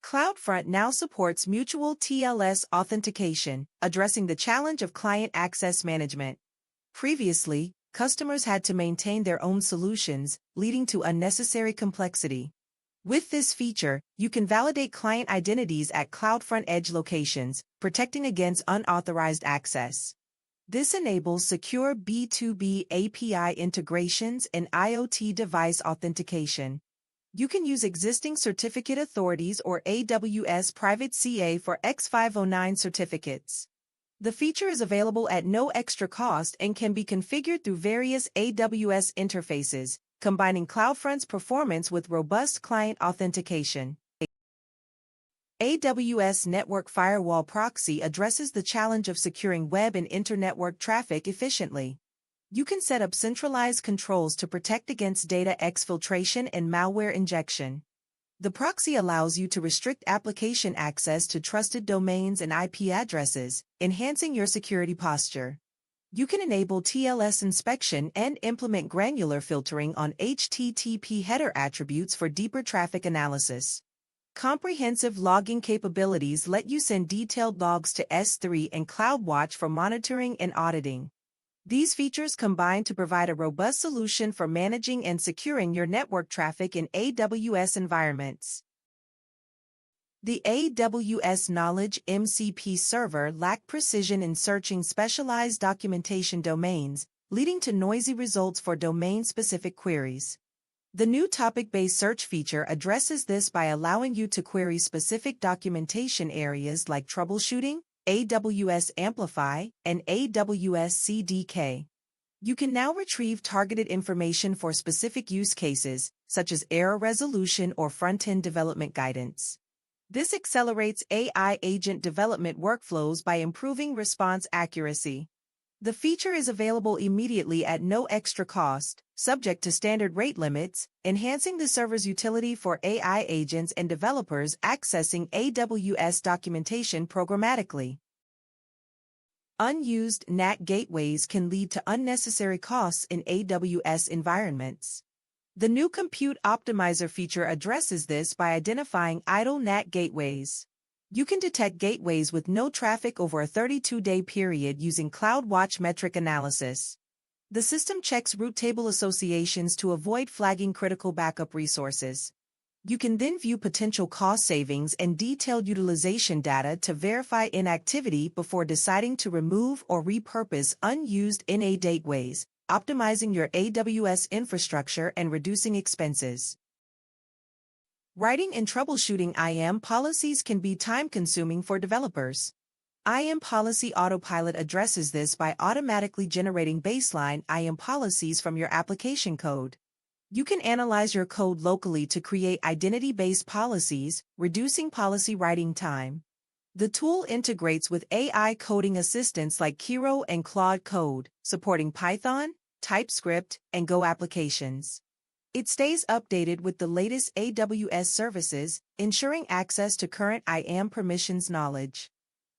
CloudFront now supports mutual TLS authentication, addressing the challenge of client access management. Previously, customers had to maintain their own solutions, leading to unnecessary complexity. With this feature, you can validate client identities at CloudFront edge locations, protecting against unauthorized access. This enables secure B2B API integrations and IoT device authentication. You can use existing certificate authorities or AWS Private CA for X509 certificates. The feature is available at no extra cost and can be configured through various AWS interfaces, combining CloudFront's performance with robust client authentication. AWS Network Firewall Proxy addresses the challenge of securing web and internetwork traffic efficiently. You can set up centralized controls to protect against data exfiltration and malware injection. The proxy allows you to restrict application access to trusted domains and IP addresses, enhancing your security posture. You can enable TLS inspection and implement granular filtering on HTTP header attributes for deeper traffic analysis. Comprehensive logging capabilities let you send detailed logs to S3 and CloudWatch for monitoring and auditing. These features combine to provide a robust solution for managing and securing your network traffic in AWS environments. The AWS Knowledge MCP server lacked precision in searching specialized documentation domains, leading to noisy results for domain-specific queries. The new topic-based search feature addresses this by allowing you to query specific documentation areas like troubleshooting, AWS Amplify, and AWS CDK. You can now retrieve targeted information for specific use cases, such as error resolution or front-end development guidance. This accelerates AI agent development workflows by improving response accuracy. The feature is available immediately at no extra cost, subject to standard rate limits, enhancing the server's utility for AI agents and developers accessing AWS documentation programmatically. Unused NAT gateways can lead to unnecessary costs in AWS environments. The new Compute Optimizer feature addresses this by identifying idle NAT gateways. You can detect gateways with no traffic over a 32-day period using CloudWatch metric analysis. The system checks route table associations to avoid flagging critical backup resources. You can then view potential cost savings and detailed utilization data to verify inactivity before deciding to remove or repurpose unused NA gateways, optimizing your AWS infrastructure and reducing expenses. Writing and troubleshooting IAM policies can be time-consuming for developers. IAM Policy Autopilot addresses this by automatically generating baseline IAM policies from your application code. You can analyze your code locally to create identity-based policies, reducing policy writing time. The tool integrates with AI coding assistants like Kiro and Claude Code, supporting Python, TypeScript, and Go applications. It stays updated with the latest AWS services, ensuring access to current IAM permissions knowledge.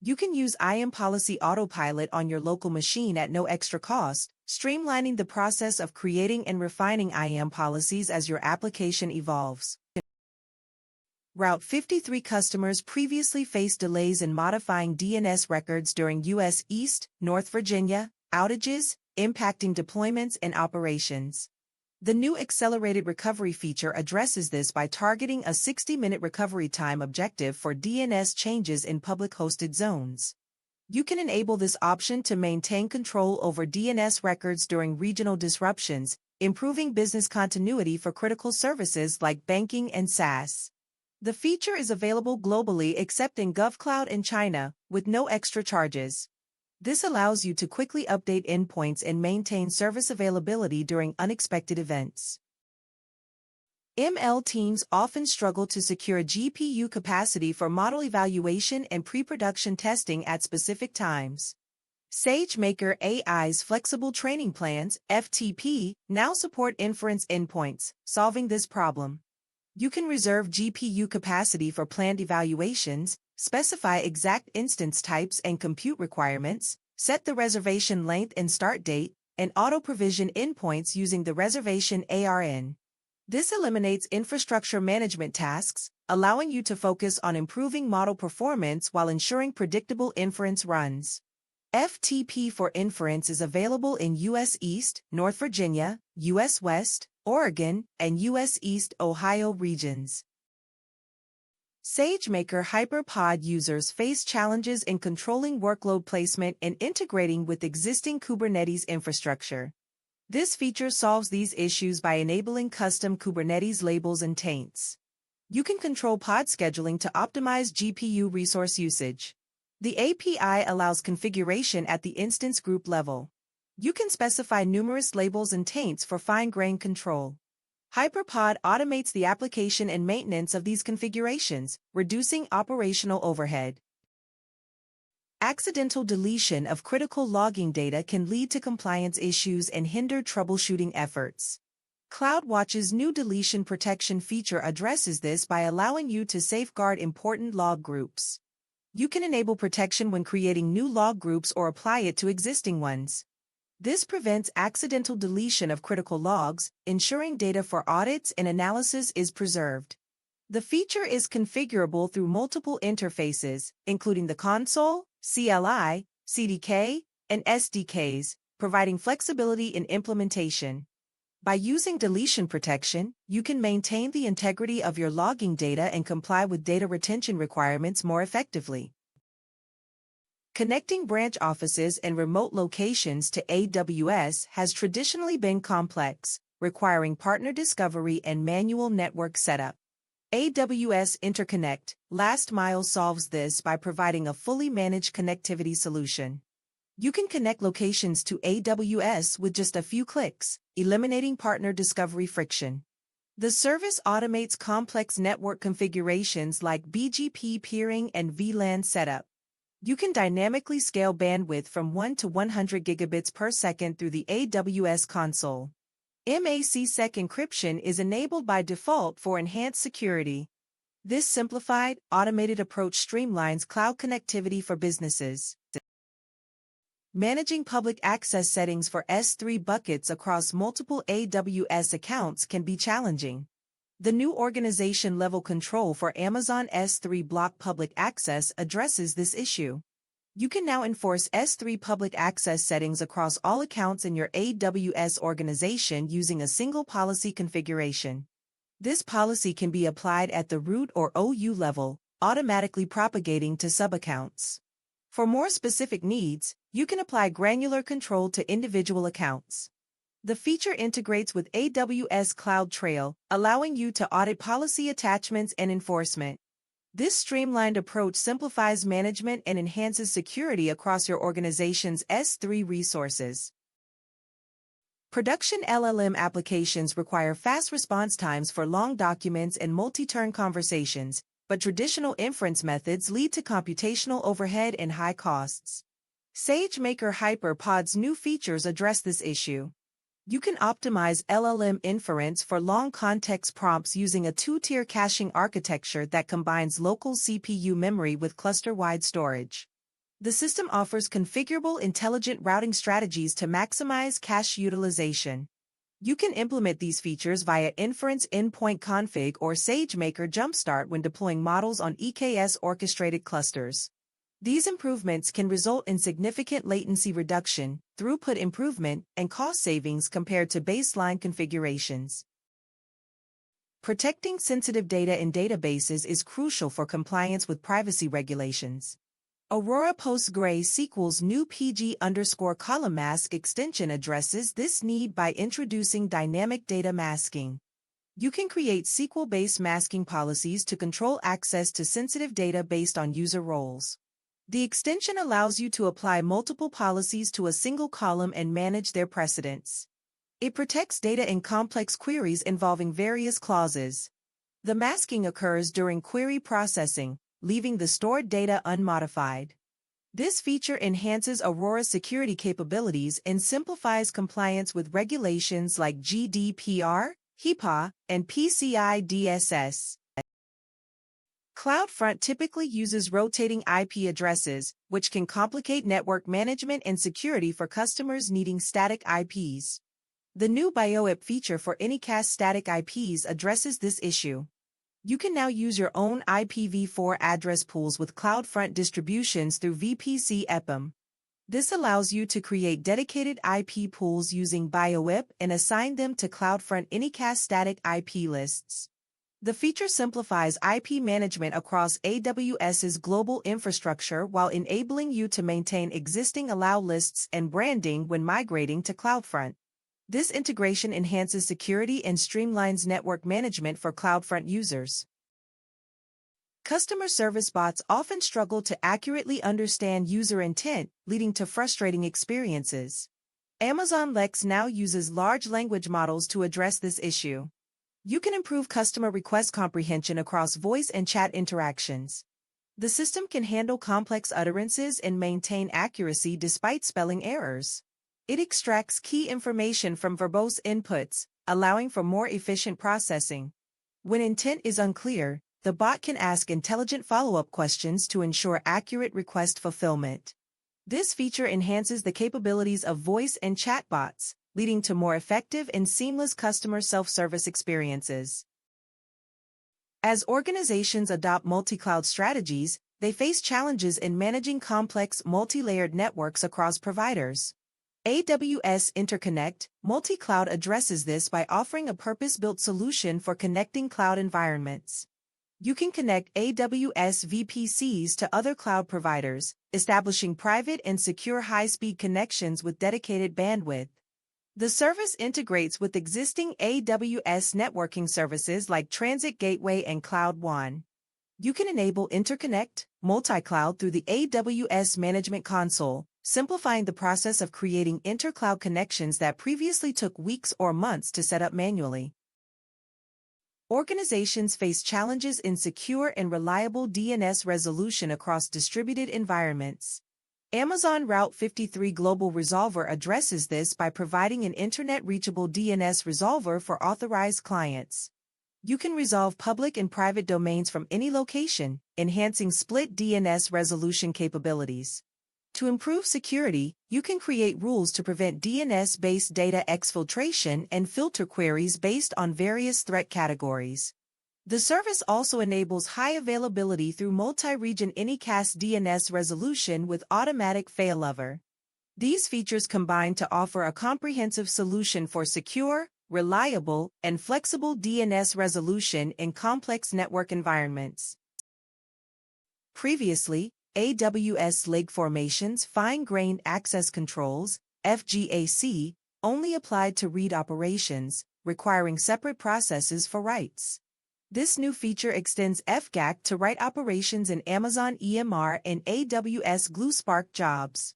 You can use IAM Policy Autopilot on your local machine at no extra cost, streamlining the process of creating and refining IAM policies as your application evolves. Route 53 customers previously faced delays in modifying DNS records during U.S. East, North Virginia, outages, impacting deployments and operations. The new accelerated recovery feature addresses this by targeting a 60-minute recovery time objective for DNS changes in public-hosted zones. You can enable this option to maintain control over DNS records during regional disruptions, improving business continuity for critical services like banking and SaaS. The feature is available globally except in GovCloud and China, with no extra charges. This allows you to quickly update endpoints and maintain service availability during unexpected events. ML teams often struggle to secure GPU capacity for model evaluation and pre-production testing at specific times. SageMaker AI's Flexible Training Plans, FTP, now support Inference endpoints, solving this problem. You can reserve GPU capacity for planned evaluations, specify exact instance types and compute requirements, set the reservation length and start date, and auto-provision endpoints using the reservation ARN. This eliminates infrastructure management tasks, allowing you to focus on improving model performance while ensuring predictable inference runs. FTP for Inference is available in U.S. East, North Virginia, U.S. West, Oregon, and U.S. East Ohio regions. SageMaker HyperPod users face challenges in controlling workload placement and integrating with existing Kubernetes infrastructure. This feature solves these issues by enabling custom Kubernetes labels and taints. You can control pod scheduling to optimize GPU resource usage. The API allows configuration at the instance group level. You can specify numerous labels and taints for fine-grained control. HyperPod automates the application and maintenance of these configurations, reducing operational overhead. Accidental deletion of critical logging data can lead to compliance issues and hinder troubleshooting efforts. CloudWatch's new deletion protection feature addresses this by allowing you to safeguard important log groups. You can enable protection when creating new log groups or apply it to existing ones. This prevents accidental deletion of critical logs, ensuring data for audits and analysis is preserved. The feature is configurable through multiple interfaces, including the console, CLI, CDK, and SDKs, providing flexibility in implementation. By using deletion protection, you can maintain the integrity of your logging data and comply with data retention requirements more effectively. Connecting branch offices and remote locations to AWS has traditionally been complex, requiring partner discovery and manual network setup. AWS Interconnect, Last Mile solves this by providing a fully managed connectivity solution. You can connect locations to AWS with just a few clicks, eliminating partner discovery friction. The service automates complex network configurations like BGP peering and VLAN setup. You can dynamically scale bandwidth from 1 to 100 gigabits per second through the AWS console. MACsec encryption is enabled by default for enhanced security. This simplified, automated approach streamlines cloud connectivity for businesses. Managing public access settings for S3 buckets across multiple AWS accounts can be challenging. The new organization-level control for Amazon S3 block public access addresses this issue. You can now enforce S3 public access settings across all accounts in your AWS organization using a single policy configuration. This policy can be applied at the root or OU level, automatically propagating to sub-accounts. For more specific needs, you can apply granular control to individual accounts. The feature integrates with AWS CloudTrail, allowing you to audit policy attachments and enforcement. This streamlined approach simplifies management and enhances security across your organization's S3 resources. Production LLM applications require fast response times for long documents and multi-turn conversations, but traditional inference methods lead to computational overhead and high costs. SageMaker HyperPod's new features address this issue. You can optimize LLM inference for long context prompts using a two-tier caching architecture that combines local CPU memory with cluster-wide storage. The system offers configurable intelligent routing strategies to maximize cache utilization. You can implement these features via Inference Endpoint Config or SageMaker Jumpstart when deploying models on EKS orchestrated clusters. These improvements can result in significant latency reduction, throughput improvement, and cost savings compared to baseline configurations. Protecting sensitive data in databases is crucial for compliance with privacy regulations. Aurora PostgreSQL's new PG_column mask extension addresses this need by introducing dynamic data masking. You can create SQL-based masking policies to control access to sensitive data based on user roles. The extension allows you to apply multiple policies to a single column and manage their precedence. It protects data in complex queries involving various clauses. The masking occurs during query processing, leaving the stored data unmodified. This feature enhances Aurora's security capabilities and simplifies compliance with regulations like GDPR, HIPAA, and PCI DSS. CloudFront typically uses rotating IP addresses, which can complicate network management and security for customers needing static IPs. The new BYOIP feature for Anycast static IPs addresses this issue. You can now use your own IPv4 address pools with CloudFront distributions through VPC EPAM. This allows you to create dedicated IP pools using BYOIP and assign them to CloudFront Anycast static IP lists. The feature simplifies IP management across AWS's global infrastructure while enabling you to maintain existing allow lists and branding when migrating to CloudFront. This integration enhances security and streamlines network management for CloudFront users. Customer service bots often struggle to accurately understand user intent, leading to frustrating experiences. Amazon Lex now uses large language models to address this issue. You can improve customer request comprehension across voice and chat interactions. The system can handle complex utterances and maintain accuracy despite spelling errors. It extracts key information from verbose inputs, allowing for more efficient processing. When intent is unclear, the bot can ask intelligent follow-up questions to ensure accurate request fulfillment. This feature enhances the capabilities of voice and chat bots, leading to more effective and seamless customer self-service experiences. As organizations adopt multi-cloud strategies, they face challenges in managing complex multi-layered networks across providers. AWS Interconnect, Multicloud addresses this by offering a purpose-built solution for connecting cloud environments. You can connect AWS VPCs to other cloud providers, establishing private and secure high-speed connections with dedicated bandwidth. The service integrates with existing AWS networking services like Transit Gateway and CloudWatch. You can enable Interconnect, Multicloud through the AWS Management Console, simplifying the process of creating intercloud connections that previously took weeks or months to set up manually. Organizations face challenges in secure and reliable DNS resolution across distributed environments. Amazon Route 53 Global Resolver addresses this by providing an internet-reachable DNS resolver for authorized clients. You can resolve public and private domains from any location, enhancing split DNS resolution capabilities. To improve security, you can create rules to prevent DNS-based data exfiltration and filter queries based on various threat categories. The service also enables high availability through multi-region Anycast DNS resolution with automatic failover. These features combine to offer a comprehensive solution for secure, reliable, and flexible DNS resolution in complex network environments. Previously, AWS Lake Formation's fine-grained access controls, FGAC, only applied to read operations, requiring separate processes for writes. This new feature extends FGAC to write operations in Amazon EMR and AWS Glue Spark jobs.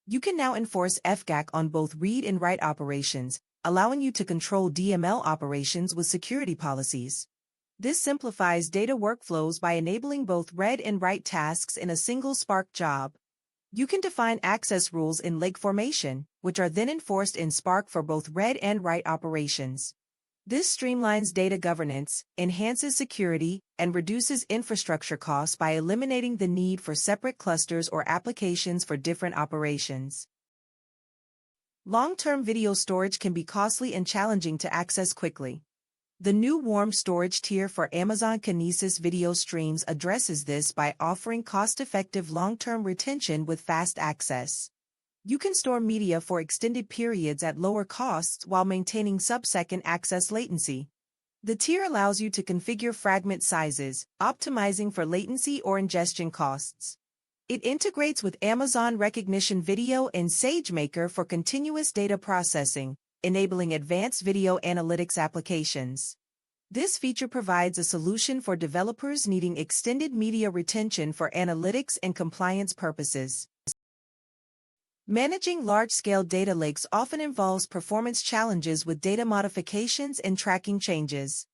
You can now enforce FGAC on both read and write operations, allowing you to control DML operations with security policies. This simplifies data workflows by enabling both read and write tasks in a single Spark job. You can define access rules in Lake Formation, which are then enforced in Spark for both read and write operations. This streamlines data governance, enhances security, and reduces infrastructure costs by eliminating the need for separate clusters or applications for different operations. Long-term video storage can be costly and challenging to access quickly. The new warm storage tier for Amazon Kinesis Video Streams addresses this by offering cost-effective long-term retention with fast access. You can store media for extended periods at lower costs while maintaining sub-second access latency. The tier allows you to configure fragment sizes, optimizing for latency or ingestion costs. It integrates with Amazon Rekognition Video and SageMaker for continuous data processing, enabling advanced video analytics applications. This feature provides a solution for developers needing extended media retention for analytics and compliance purposes. Managing large-scale data lakes often involves performance challenges with data modifications and tracking changes.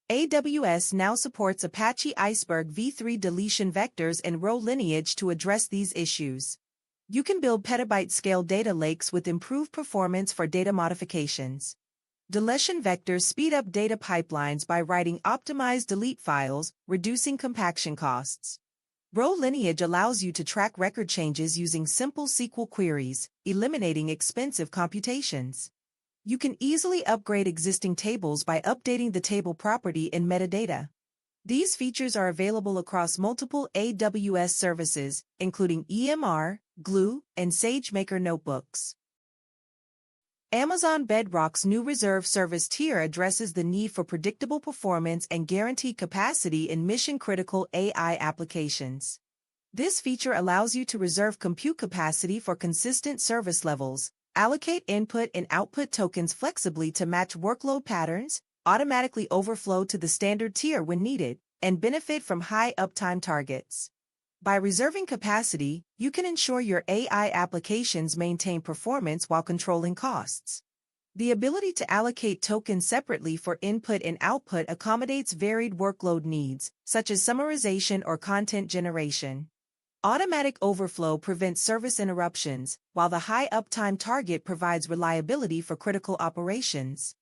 AWS now supports Apache Iceberg v3 deletion vectors and row lineage to address these issues. You can build petabyte-scale data lakes with improved performance for data modifications. Deletion vectors speed up data pipelines by writing optimized delete files, reducing compaction costs. Row lineage allows you to track record changes using simple SQL queries, eliminating expensive computations. You can easily upgrade existing tables by updating the table property in metadata. These features are available across multiple AWS services, including EMR, Glue, and SageMaker notebooks. Amazon Bedrock's new reserve service tier addresses the need for predictable performance and guaranteed capacity in mission-critical AI applications. This feature allows you to reserve compute capacity for consistent service levels, allocate input and output tokens flexibly to match workload patterns, automatically overflow to the standard tier when needed, and benefit from high uptime targets. By reserving capacity, you can ensure your AI applications maintain performance while controlling costs. The ability to allocate tokens separately for input and output accommodates varied workload needs, such as summarization or content generation. Automatic overflow prevents service interruptions, while the high uptime target provides reliability for critical operations.